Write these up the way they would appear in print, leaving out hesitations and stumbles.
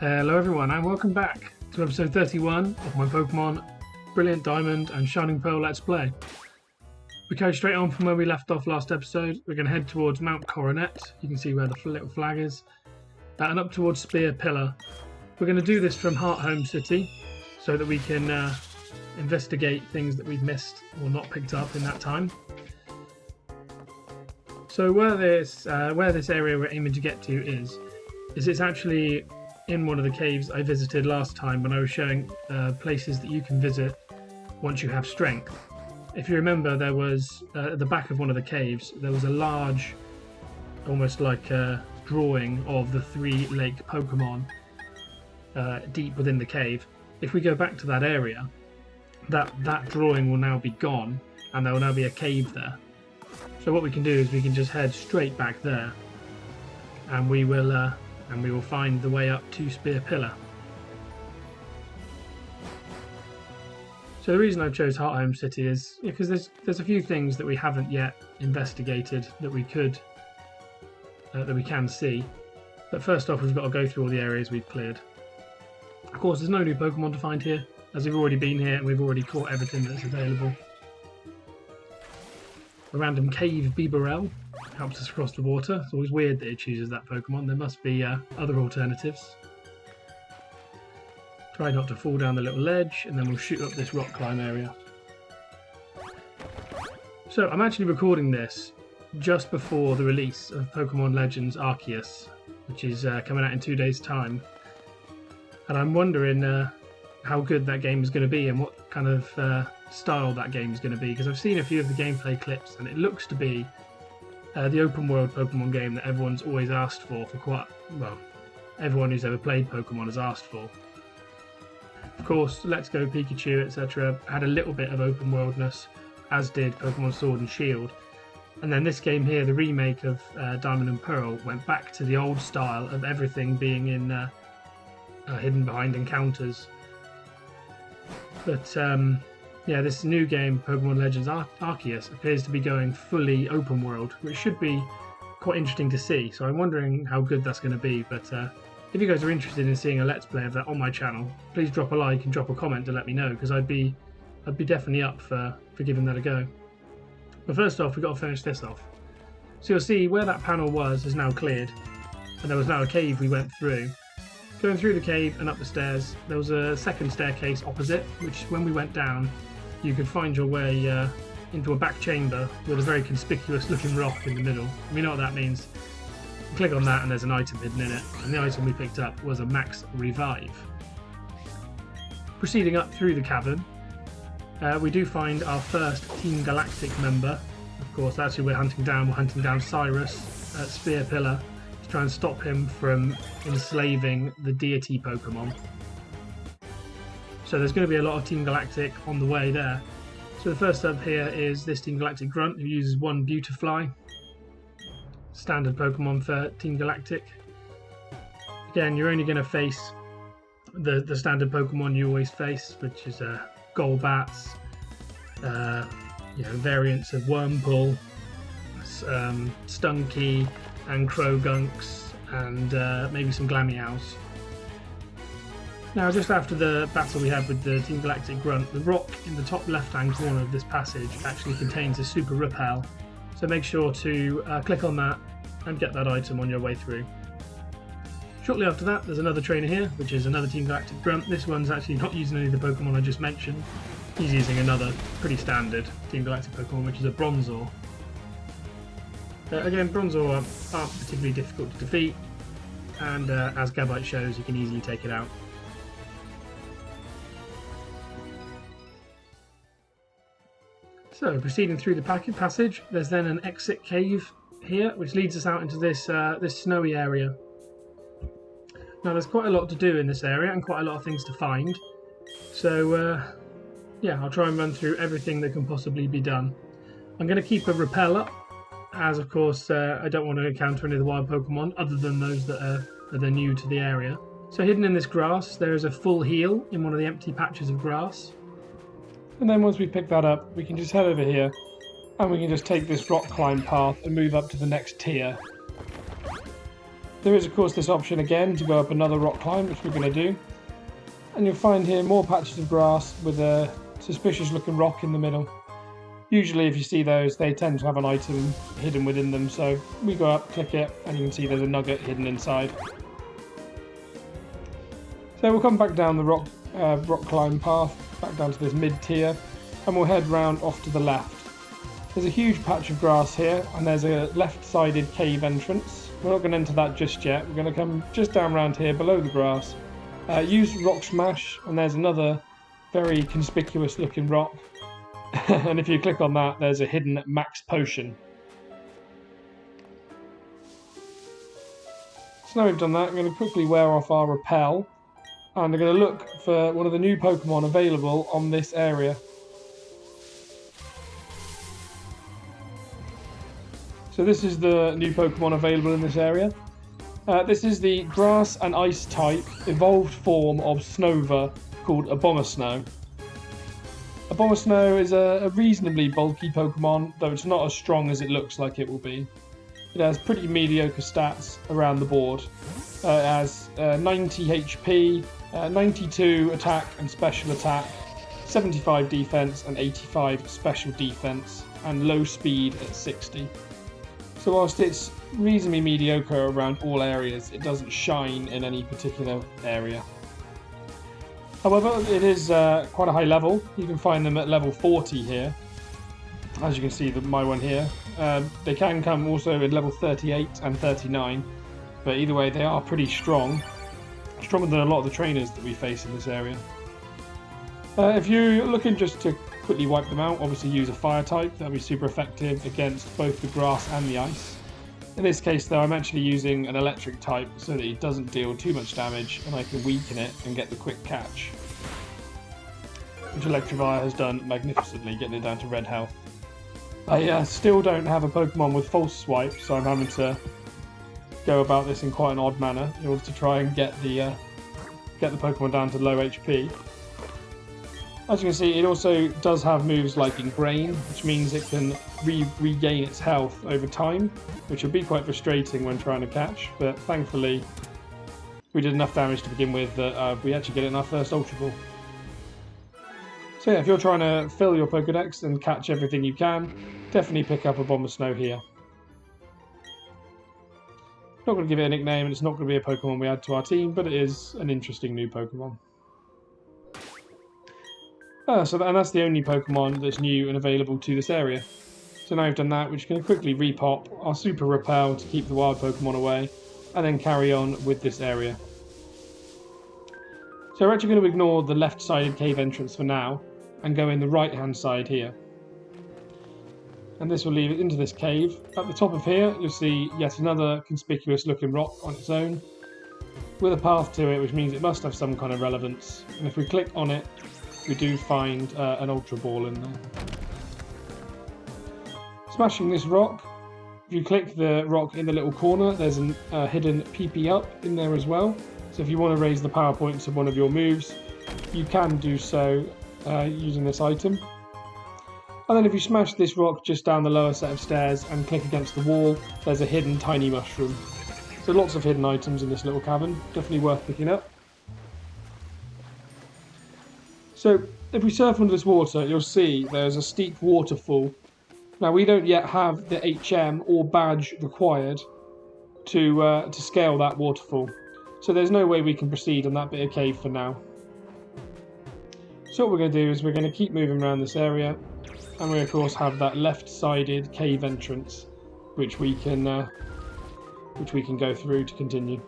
Hello everyone and welcome back to episode 31 of my Pokemon Brilliant Diamond and Shining Pearl Let's Play. We carry straight on from where we left off last episode. We're going to head towards Mount Coronet. You can see where the little flag is. And up towards Spear Pillar. We're going to do this from Hearthome City so that we can investigate things that we've missed or not picked up in that time. So where this area we're aiming to get to is it's actually in one of the caves I visited last time when I was showing places that you can visit once you have strength. If you remember, there was at the back of one of the caves there was a large, almost like a drawing of the 3 lake Pokemon deep within the cave. If we go back to that area, that drawing will now be gone and there will now be a cave there. So what we can do is we can just head straight back there and we will find the way up to Spear Pillar. So the reason I chose Hearthome City is because there's a few things that we haven't yet investigated that we can see. But first off, we've got to go through all the areas we've cleared. Of course, there's no new Pokemon to find here, as we've already been here and we've already caught everything that's available. A random cave Bibarel helps us cross the water. It's always weird that it chooses that Pokemon. There must be other alternatives. Try not to fall down the little ledge and then we'll shoot up this rock climb area. So I'm actually recording this just before the release of Pokemon Legends Arceus, which is coming out in 2 days' time. And I'm wondering how good that game is going to be and what kind of style that game is going to be, because I've seen a few of the gameplay clips and it looks to be the open world Pokemon game that everyone's always asked for quite well. Everyone who's ever played Pokemon has asked for. Of course, Let's Go Pikachu, etc. had a little bit of open worldness, as did Pokemon Sword and Shield. And then this game here, the remake of Diamond and Pearl, went back to the old style of everything being in hidden behind encounters. But yeah, this new game, Pokemon Legends Arceus, appears to be going fully open world, which should be quite interesting to see. So I'm wondering how good that's going to be. But if you guys are interested in seeing a Let's Play of that on my channel, please drop a like and drop a comment to let me know, because I'd be definitely up for giving that a go. But first off, we've got to finish this off. So you'll see where that panel was is now cleared, and there was now a cave we went through. Going through the cave and up the stairs, there was a second staircase opposite, which when we went down, you could find your way into a back chamber with a very conspicuous looking rock in the middle. We know what that means. Click on that and there's an item hidden in it, and the item we picked up was a Max Revive. Proceeding up through the cavern, we do find our first Team Galactic member. Of course, that's who we're hunting down. We're hunting down Cyrus at Spear Pillar to try and stop him from enslaving the deity Pokemon. So there's going to be a lot of Team Galactic on the way there. So the first up here is this Team Galactic Grunt, who uses 1 Beautifly. Standard Pokemon for Team Galactic. Again, you're only going to face the standard Pokemon you always face, which is Golbats, variants of Wurmple, Stunky, and Crogunks, and maybe some Glameows. Now, just after the battle we had with the Team Galactic Grunt, the rock in the top left-hand corner of this passage actually contains a Super Repel, so make sure to click on that and get that item on your way through. Shortly after that, there's another trainer here, which is another Team Galactic Grunt. This one's actually not using any of the Pokemon I just mentioned. He's using another pretty standard Team Galactic Pokemon, which is a Bronzor. Again, Bronzor aren't particularly difficult to defeat, and as Gabite shows, you can easily take it out. So, proceeding through the passage, there's then an exit cave here, which leads us out into this snowy area. Now, there's quite a lot to do in this area and quite a lot of things to find. So, yeah, I'll try and run through everything that can possibly be done. I'm going to keep a repel up, as of course I don't want to encounter any of the wild Pokemon other than those that are new to the area. So, hidden in this grass, there is a full heal in one of the empty patches of grass. And then once we pick that up, we can just head over here and we can just take this rock climb path and move up to the next tier. There is of course this option again to go up another rock climb, which we're going to do. And you'll find here more patches of grass with a suspicious looking rock in the middle. Usually if you see those, they tend to have an item hidden within them, so we go up, click it, and you can see there's a nugget hidden inside. So we'll come back down the rock climb path, back down to this mid-tier, and we'll head round off to the left. There's a huge patch of grass here, and there's a left-sided cave entrance. We're not going to enter that just yet. We're going to come just down around here below the grass. Use Rock Smash, and there's another very conspicuous looking rock. And if you click on that, there's a hidden max potion. So now we've done that, I'm going to quickly wear off our repel. And I'm going to look for one of the new Pokemon available on this area. So this is the new Pokemon available in this area. This is the grass and ice type evolved form of Snova called Abomasnow. Abomasnow is a reasonably bulky Pokemon, though it's not as strong as it looks like it will be. It has pretty mediocre stats around the board. It has 90 HP, 92 attack and special attack, 75 defense and 85 special defense, and low speed at 60. So whilst it's reasonably mediocre around all areas, it doesn't shine in any particular area. However, it is quite a high level. You can find them at level 40 here. As you can see, my one here. They can come also at level 38 and 39, but either way, they are pretty strong. Stronger than a lot of the trainers that we face in this area. If you're looking just to quickly wipe them out, obviously use a fire type. That'll be super effective against both the grass and the ice. In this case though, I'm actually using an electric type so that it doesn't deal too much damage and I can weaken it and get the quick catch. Which Electivire has done magnificently, getting it down to red health. I still don't have a Pokemon with false swipe, so I'm having to go about this in quite an odd manner in order to try and get the Pokemon down to low HP. As you can see, it also does have moves like Ingrain, which means it can regain its health over time, which will be quite frustrating when trying to catch, but thankfully we did enough damage to begin with that we actually get it in our first Ultra Ball. So yeah, if you're trying to fill your Pokedex and catch everything you can, definitely pick up a Abomasnow here. Not going to give it a nickname, and it's not going to be a Pokemon we add to our team, but it is an interesting new Pokemon. And that's the only Pokemon that's new and available to this area. So now we've done that, we're just going to quickly repop our Super Repel to keep the wild Pokemon away, and then carry on with this area. So we're actually going to ignore the left-sided cave entrance for now, and go in the right-hand side here. And this will lead it into this cave. At the top of here, you'll see yet another conspicuous looking rock on its own, with a path to it, which means it must have some kind of relevance. And if we click on it, we do find an Ultra Ball in there. Smashing this rock, if you click the rock in the little corner, there's a hidden PP up in there as well. So if you want to raise the power points of one of your moves, you can do so using this item. And then if you smash this rock just down the lower set of stairs and click against the wall, there's a hidden tiny mushroom. So lots of hidden items in this little cavern, definitely worth picking up. So if we surf under this water, you'll see there's a steep waterfall. Now we don't yet have the HM or badge required to scale that waterfall. So there's no way we can proceed on that bit of cave for now. So what we're going to do is we're going to keep moving around this area, and we of course have that left-sided cave entrance, which we can go through to continue.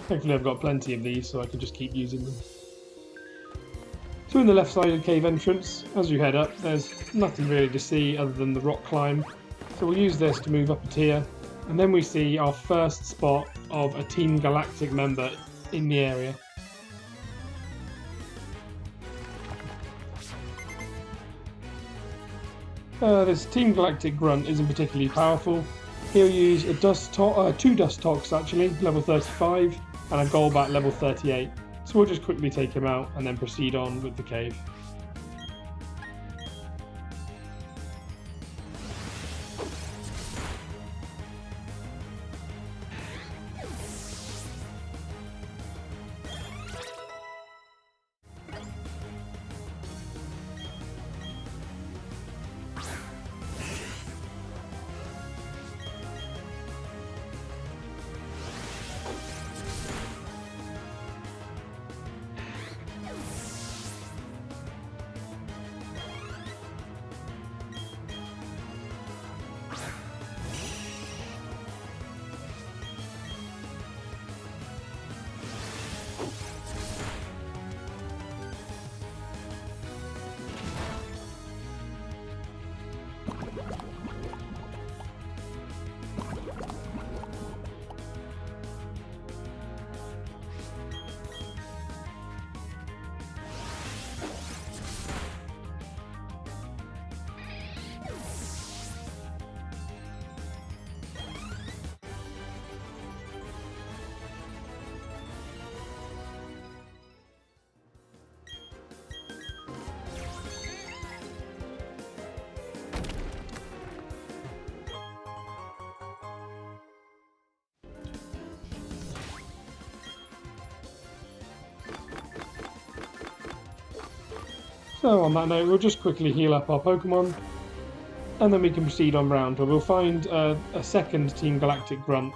Thankfully I've got plenty of these, so I can just keep using them. So in the left-sided cave entrance, as you head up, there's nothing really to see other than the rock climb. So we'll use this to move up a tier, and then we see our first spot of a Team Galactic member in the area. This Team Galactic Grunt isn't particularly powerful. He'll use a two Dust Tox actually, level 35, and a Golbat level 38. So we'll just quickly take him out and then proceed on with the cave. So on that note, we'll just quickly heal up our Pokemon, and then we can proceed on round where we'll find a second Team Galactic Grunt.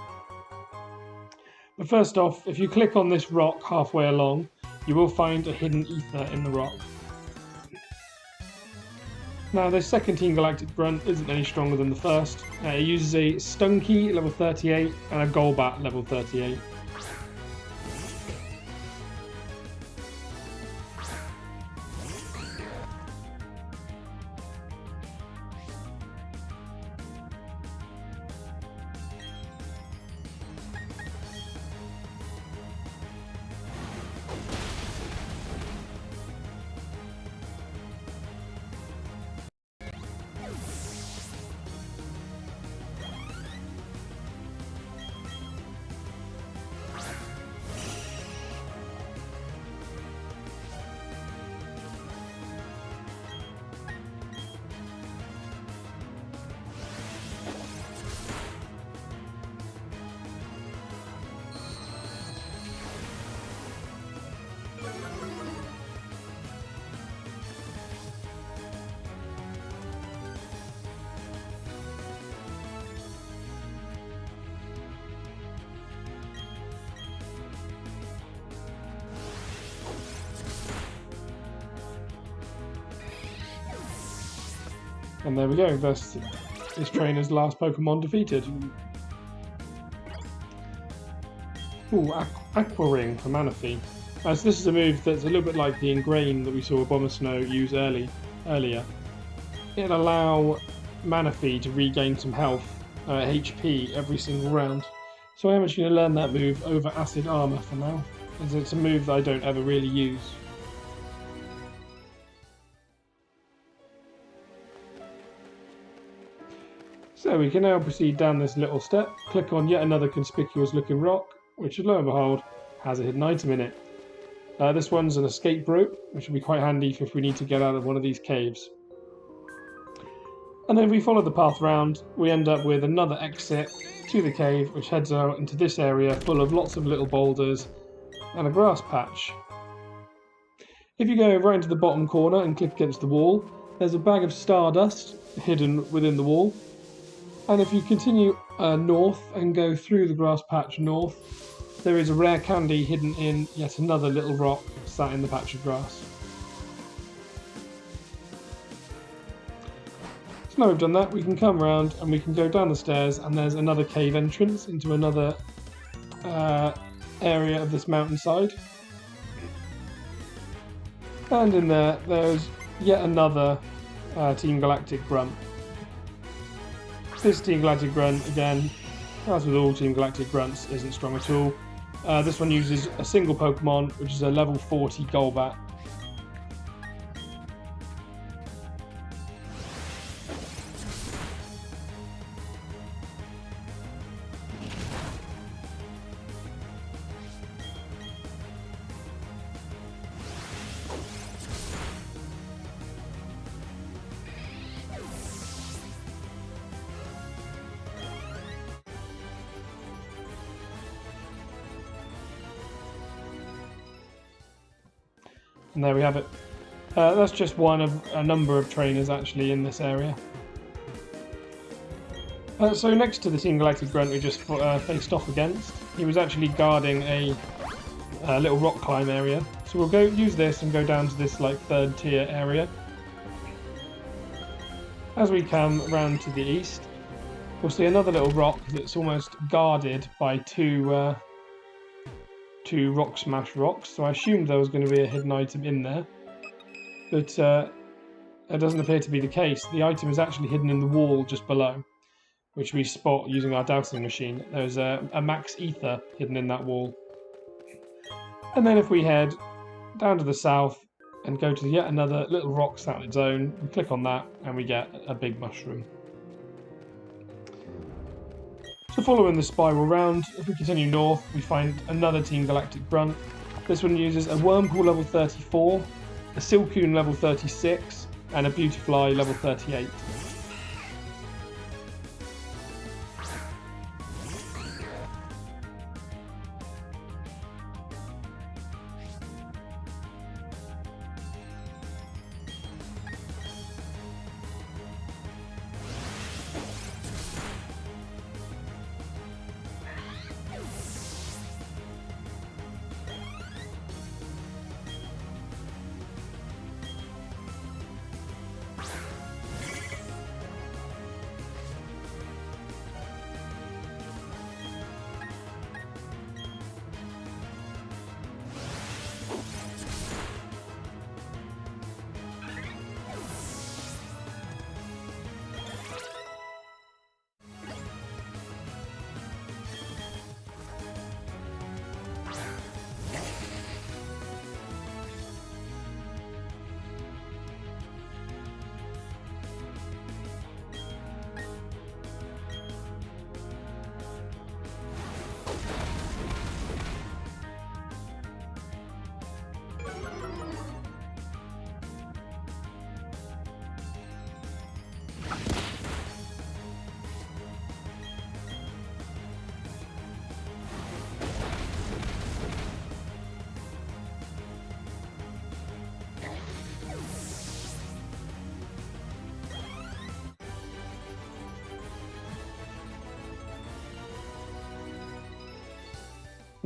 But first off, if you click on this rock halfway along, you will find a hidden ether in the rock. Now, this second Team Galactic Grunt isn't any stronger than the first. It uses a Stunky level 38 and a Golbat level 38. And there we go, that's this trainer's last Pokemon defeated. Ooh, Aqua Ring for Manaphy. As this is a move that's a little bit like the Ingrain that we saw Abomasnow use earlier. It'll allow Manaphy to regain some health, HP, every single round. So I am actually going to learn that move over Acid Armour for now, as it's a move that I don't ever really use. So we can now proceed down this little step, click on yet another conspicuous looking rock, which lo and behold has a hidden item in it. This one's an escape rope, which will be quite handy if we need to get out of one of these caves. And then if we follow the path round, we end up with another exit to the cave, which heads out into this area full of lots of little boulders and a grass patch. If you go right into the bottom corner and click against the wall, there's a bag of stardust hidden within the wall. And if you continue north and go through the grass patch north, there is a rare candy hidden in yet another little rock sat in the patch of grass. So now we've done that, we can come round and we can go down the stairs, and there's another cave entrance into another area of this mountainside. And in there's yet another Team Galactic Grunt. This Team Galactic Grunt, again, as with all Team Galactic Grunts, isn't strong at all. This one uses a single Pokemon, which is a level 40 Golbat. And there we have it. That's just one of a number of trainers actually in this area. So next to the Team Galactic Grunt we just faced off against, he was actually guarding a little rock climb area. So we'll go use this and go down to this like third tier area. As we come round to the east, we'll see another little rock that's almost guarded by two Rock Smash rocks, so I assumed there was going to be a hidden item in there, but it doesn't appear to be the case. The item is actually hidden in the wall just below, which we spot using our dowsing machine. There's a max ether hidden in that wall. And then if we head down to the south and go to yet another little rock sat on its own, we click on that and we get a big mushroom. So following the spiral round, if we continue north, we find another Team Galactic Grunt. This one uses a Wurmple level 34, a Silcoon level 36, and a Beautifly level 38.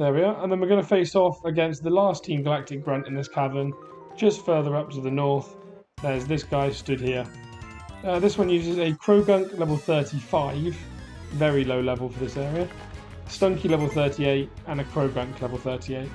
There we are, and then we're going to face off against the last Team Galactic Grunt in this cavern, just further up to the north. There's this guy stood here. This one uses a Krogunk level 35, very low level for this area, Stunky level 38, and a Krogunk level 38.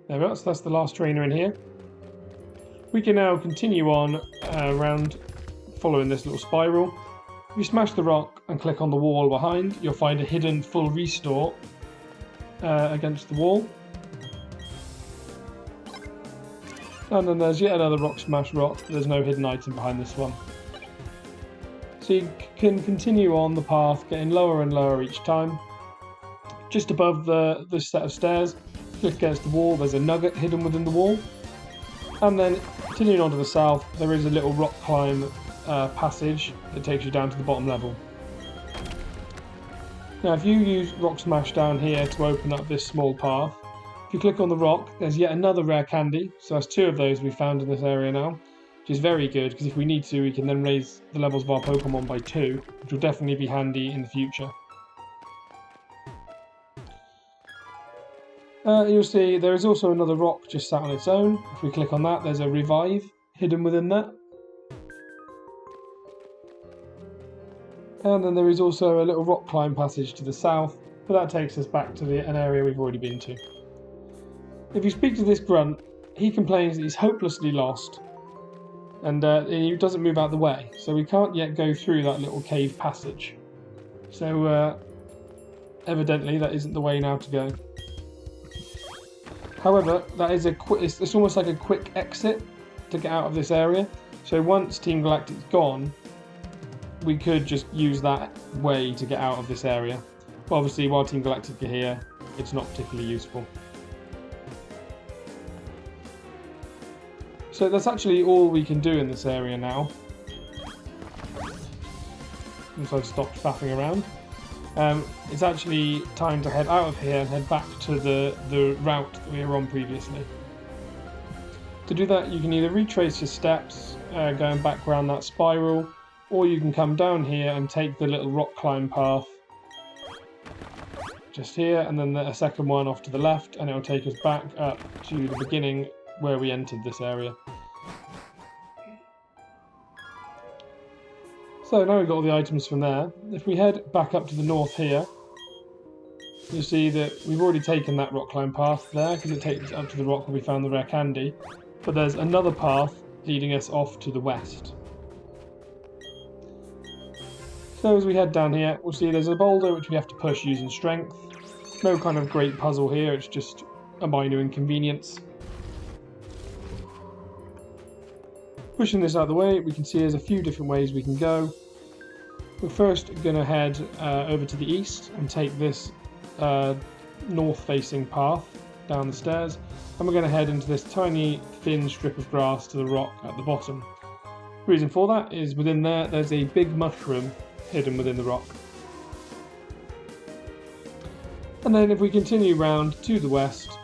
There we are, so that's the last trainer in here. We can now continue on around following this little spiral. If you smash the rock and click on the wall behind, you'll find a hidden full restore against the wall. And then there's yet another rock smash rock. There's no hidden item behind this one. So you can continue on the path, getting lower and lower each time. Just above this set of stairs, click against the wall, there's a nugget hidden within the wall. And then continuing on to the south, there is a little rock climb passage that takes you down to the bottom level. Now if you use Rock Smash down here to open up this small path, if you click on the rock, there's yet another rare candy. So that's 2 of those we found in this area now, which is very good because if we need to, we can then raise the levels of our Pokemon by 2, which will definitely be handy in the future. You'll see there is also another rock just sat on its own. If we click on that, there's a revive hidden within that. And then there is also a little rock climb passage to the south, but that takes us back to an area we've already been to. If you speak to this Grunt, he complains that he's hopelessly lost, and he doesn't move out of the way, so we can't yet go through that little cave passage. So evidently that isn't the way now to go. However, that is it's almost like a quick exit to get out of this area. So once Team Galactic's gone, we could just use that way to get out of this area. But obviously, while Team Galactic are here, it's not particularly useful. So that's actually all we can do in this area now. Once I've stopped faffing around. It's actually time to head out of here and head back to the route that we were on previously. To do that, you can either retrace your steps, going back around that spiral, or you can come down here and take the little rock climb path just here, and then a second one off to the left, and it will take us back up to the beginning where we entered this area. So now we've got all the items from there. If we head back up to the north here, you'll see that we've already taken that rock climb path there because it takes us up to the rock where we found the rare candy. But there's another path leading us off to the west. So as we head down here, we'll see there's a boulder which we have to push using strength. No kind of great puzzle here, it's just a minor inconvenience. Pushing this out of the way, we can see there's a few different ways we can go. We're first going to head over to the east and take this north-facing path down the stairs, and we're going to head into this tiny, thin strip of grass to the rock at the bottom. The reason for that is within there's a big mushroom hidden within the rock. And then if we continue round to the west,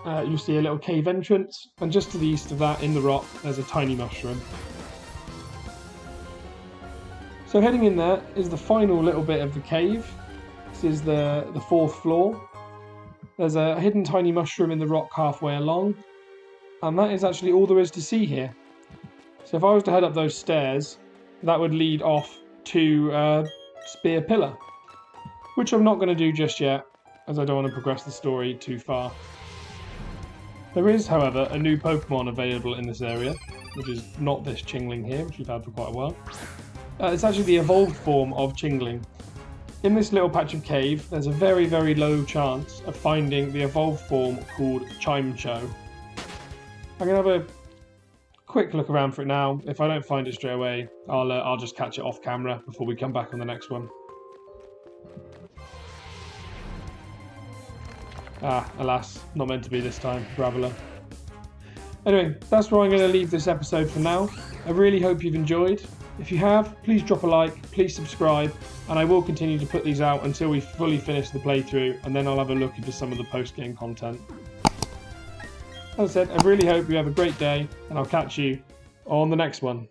you'll see a little cave entrance, and just to the east of that, in the rock, there's a tiny mushroom. So heading in there is the final little bit of the cave. This is the 4th floor. There's a hidden tiny mushroom in the rock halfway along, and that is actually all there is to see here. So if I was to head up those stairs, that would lead off to Spear Pillar, which I'm not going to do just yet, as I don't want to progress the story too far. There is, however, a new Pokemon available in this area, which is not this Chingling here, which we've had for quite a while. It's actually the evolved form of Chingling. In this little patch of cave, there's a very, very low chance of finding the evolved form called Chimecho. I'm going to have a quick look around for it now. If I don't find it straight away, I'll just catch it off camera before we come back on the next one. Ah, alas, not meant to be this time, Graveler. Anyway, that's where I'm going to leave this episode for now. I really hope you've enjoyed. If you have, please drop a like, please subscribe, and I will continue to put these out until we fully finish the playthrough, and then I'll have a look into some of the post-game content. As I said, I really hope you have a great day, and I'll catch you on the next one.